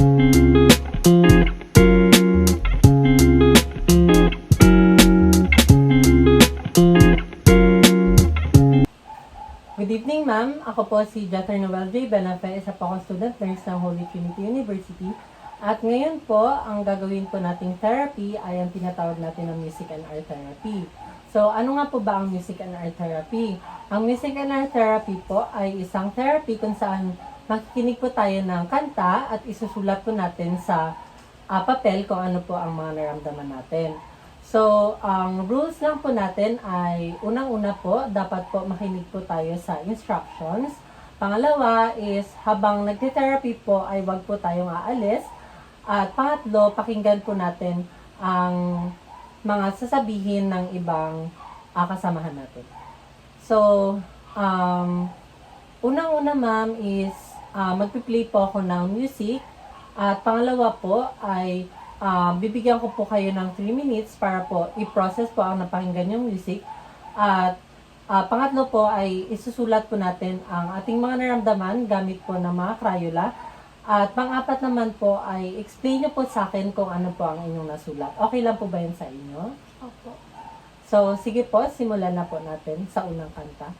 Good evening, ma'am. Ako po si Dr. Noel J. Benafe, isa po akong student nurse ng Holy Trinity University. At ngayon po, ang gagawin po nating therapy ay ang tinatawag natin ng music and art therapy. So, ano nga po ba ang music and art therapy? Ang music and art therapy po ay isang therapy kung saan makikinig po tayo ng kanta at isusulat po natin sa papel kung ano po ang mga naramdaman natin. So, ang rules lang po natin ay unang-una po, dapat po makinig po tayo sa instructions. Pangalawa is, habang nagte-therapy po ay wag po tayong aalis. At pangatlo, pakinggan po natin ang mga sasabihin ng ibang kasamahan natin. So, unang-una ma'am is, magpi-play po ako ng music. At pangalawa po ay, bibigyan ko po kayo ng 3 minutes para po i-process po ang napakinggan yung music. At pangatlo po ay isusulat po natin ang ating mga naramdaman gamit po ng mga Crayola. At pang-apat naman po ay explain nyo po sa akin kung ano po ang inyong nasulat. Okay lang po ba yun sa inyo? Opo. So, sige po, simulan na po natin sa unang kanta.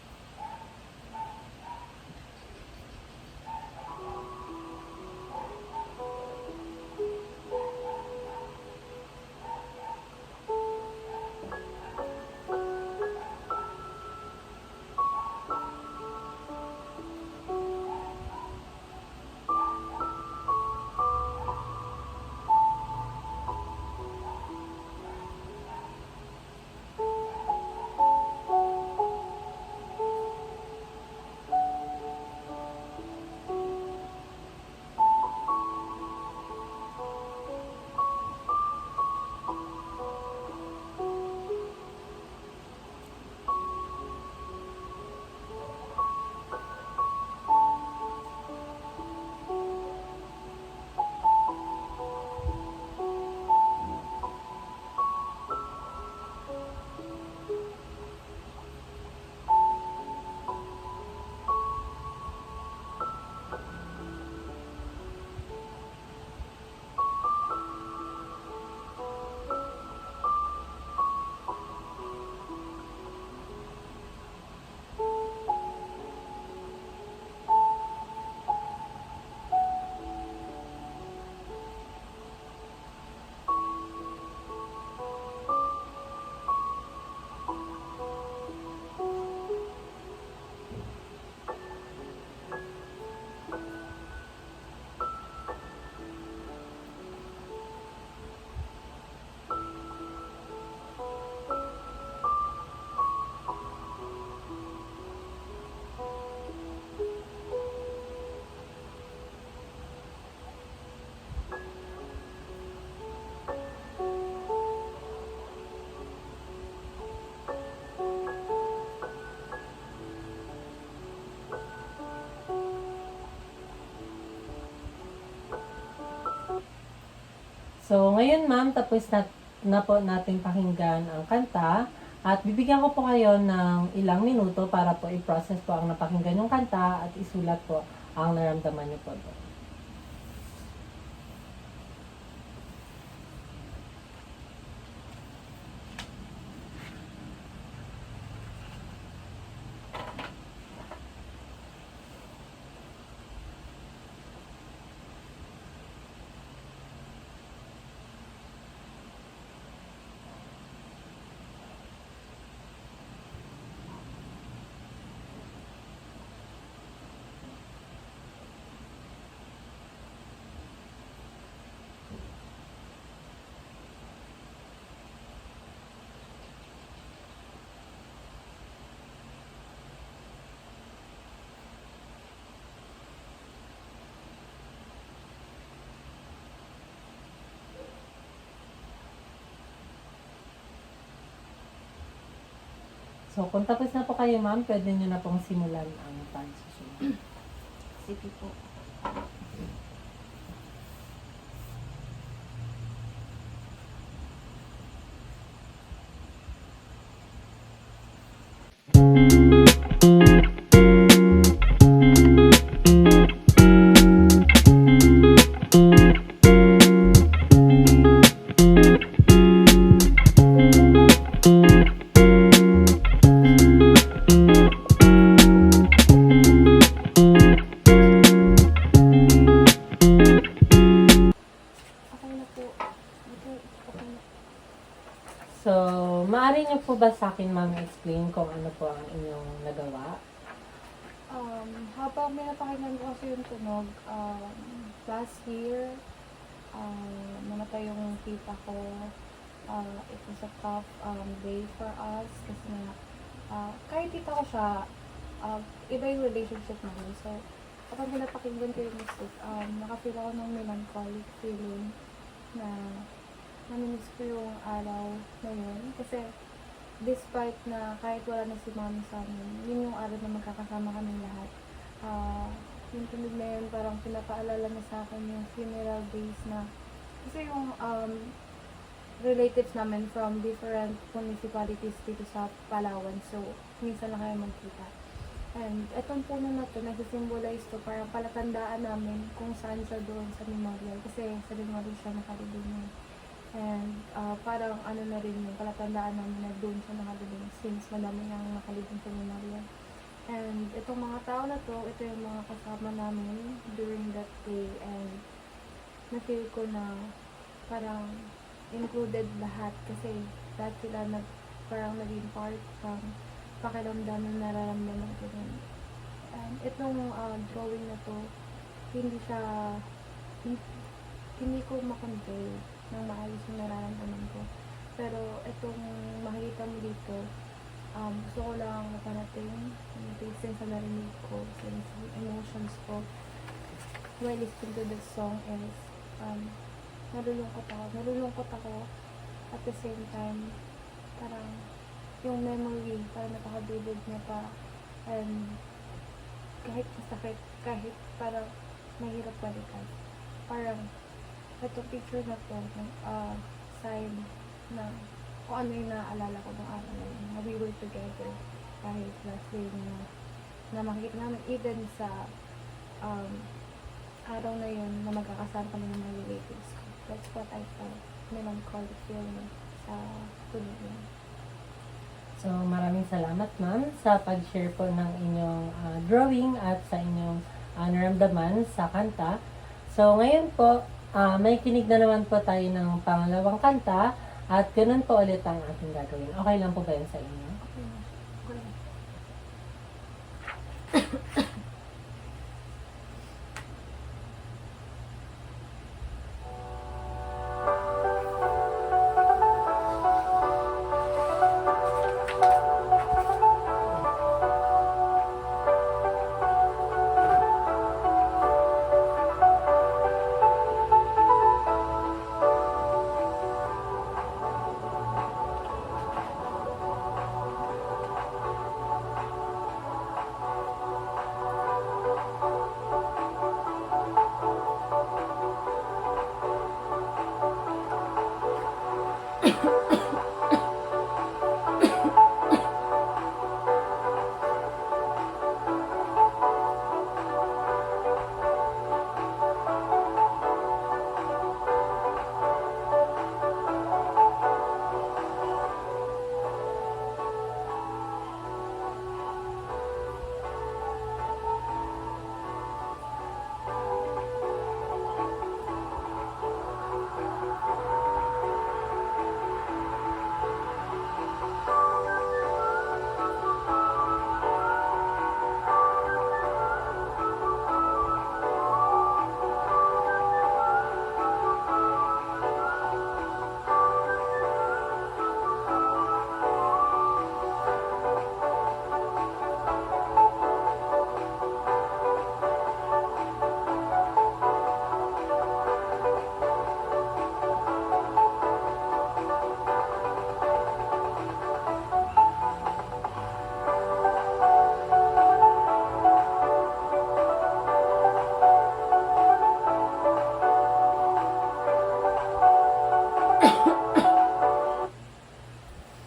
So, ngayon ma'am, tapos na po natin pakinggan ang kanta at bibigyan ko po kayo ng ilang minuto para po i-process po ang napakinggan yung kanta at isulat po ang naramdaman niyo po doon. So, kung tapos na po kayo, ma'am, pwede nyo na pong simulan ang pagsusunod. Sige po. po ba sa akin, ma'am, explain kung ano po ang inyong nagawa? Habang pinapakinggan ko kasi yung tunog, last year, namatay yung tita ko. It was a tough day for us kasi nga, kahit tita ko siya, iba yung relationship namin. So, kapag pinapakinggan ko yung music, nakafeel ako ng melancholic feeling na namimiss ko yung araw na yun. Kasi, despite na kahit wala na si mami sa amin, yun yung araw na magkakasama kami lahat. Yung tunog na yun, parang pinapaalala na sa akin yung funeral days na, kasi yung relatives namin from different municipalities dito sa Palawan. So, minsan lang kayo magkita. And etong puno na to, nagsisymbolize to, parang palatandaan namin kung saan siya doon sa memorial. Kasi sa memorial siya nakalibing. And parang ano na rin yung palatandaan namin na doon siya nakalibing since madami nang nakalibing sa memorial. And itong mga tao na to, ito yung mga kasama namin during that day. And na-feel ko na parang included lahat kasi lahat sila parang naging part ng pakiramdam na nararamdaman ko rin. And itong drawing na to, hindi ko makonvey ng maayos yung nararamdaman ko. Pero itong makikita mo dito, gusto ko lang mapanating since sa narinig ko, since yung emotions ko while listening to this song is nalulungkot ako at the same time parang yung memory parang napakabilog niya pa, and kahit masakit, kahit parang mahirap balikan, parang itong picture na to sign na kung ano yung naaalala ko ng araw na yun, na we were together kahit last day na makikita namin even sa araw na yun na magkakasama kami ng mga relatives ko. That's what I felt, melancholic feeling sa tunog yun. So, maraming salamat, ma'am, sa pag-share po ng inyong drawing at sa inyong naramdaman sa kanta. So, ngayon po, may kinig na naman po tayo ng pangalawang kanta at ganun po ulit ang ating gagawin. Okay lang po ba yun sa inyo? Okay.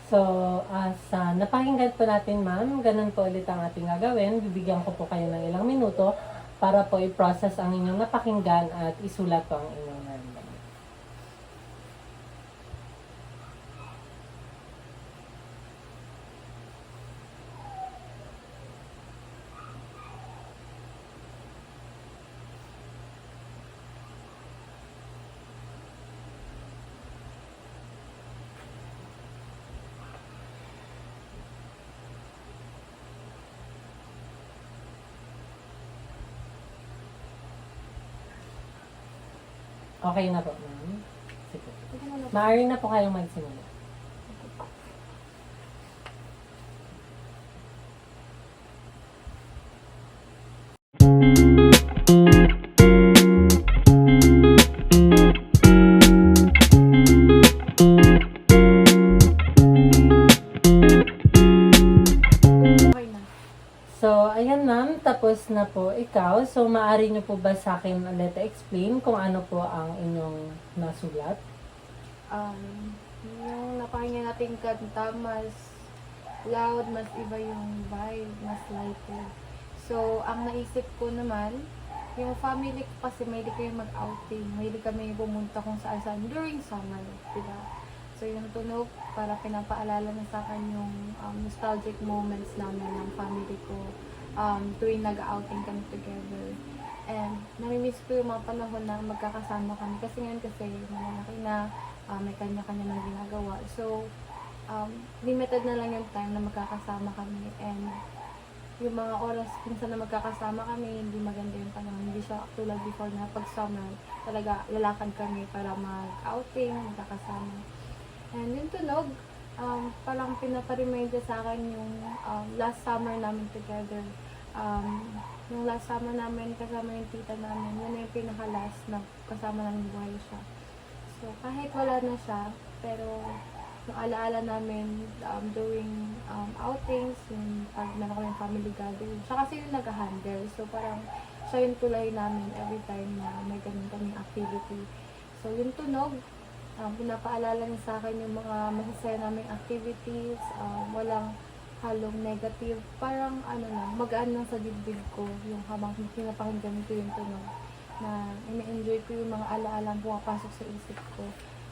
So, sa napakinggan po natin, ma'am, ganun po ulit ang ating gagawin. Bibigyan ko po kayo ng ilang minuto para po i-process ang inyong napakinggan at isulat po ang inyong nararamdaman. Okay na po, ma'am. Sige. Pwede mo na po. Maaari na po kayong magsimula. Okay na. So, ayan ma'am, tapos na po ikaw. So, maaari niyo po ba sa akin ulit explain kung ano po ang inyong nasulat? Yung napakinggan nating kanta, mas loud, mas iba yung vibe, mas lighter. So, ang naisip ko naman, yung family ko kasi mahilig kami mag-outing. Mahilig kami pumunta kung saan-saan during summer, diba? So, yung tunog, para pinapaalala na sa akin yung nostalgic moments namin ng family ko tuwing nag-outing kami together. And namimiss ko yung mga panahon na magkakasama kami. Kasi ngayon kasi malalaki na, may kanya-kanya ng ginagawa. So, limited na lang yung time na magkakasama kami. And yung mga oras minsan na magkakasama kami, hindi maganda yung panahon. Hindi siya tulad before na pag summer, talaga lalakad kami para mag-outing, magkakasama. And yung tunog, parang pinaparemind sa akin yung last summer namin together. Yung last summer namin, kasama yung tita namin, yun na yung pinaka-last na kasama namin buhay siya. So, kahit wala na siya, pero yung alaala namin during outings, yung pag meron kami family gathering, siya kasi yung nag-handle. So, parang siya yung tulay namin every time na may ganun kaming activity. So, yung tunog, pinapaalala niya sa akin yung mga masasaya naming activities, walang halong negative, parang magaan lang sa dibdib ko yung habang pinapakinggan ko yung tunog, na ina-enjoy ko yung mga alaalang pumapasok sa isip ko.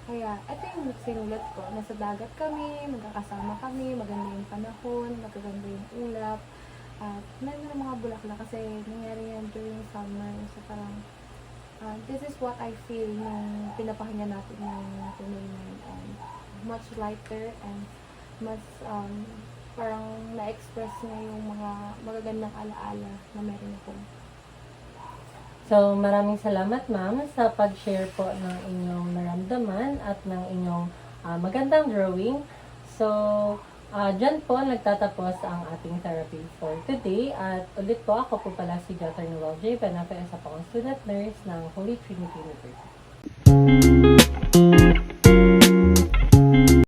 Kaya, ito yung sinulat ko. Nasa dagat kami, magkakasama kami, maganda yung panahon, magaganda yung ulap, at meron ng mga bulaklak kasi nangyari yan during summer. So parang, this is what I feel nung pinapakinggan natin yung tunog na yun. And much lighter and mas parang na-express niya yung mga magagandang alaala na meron ako. So, maraming salamat ma'am sa pag-share po ng inyong naramdaman at ng inyong magandang drawing. So, dyan po nagtatapos ang ating therapy for today. At ulit po, ako po pala si Dr. Noel J. Benafe, isa po akong student nurse ng Holy Trinity University.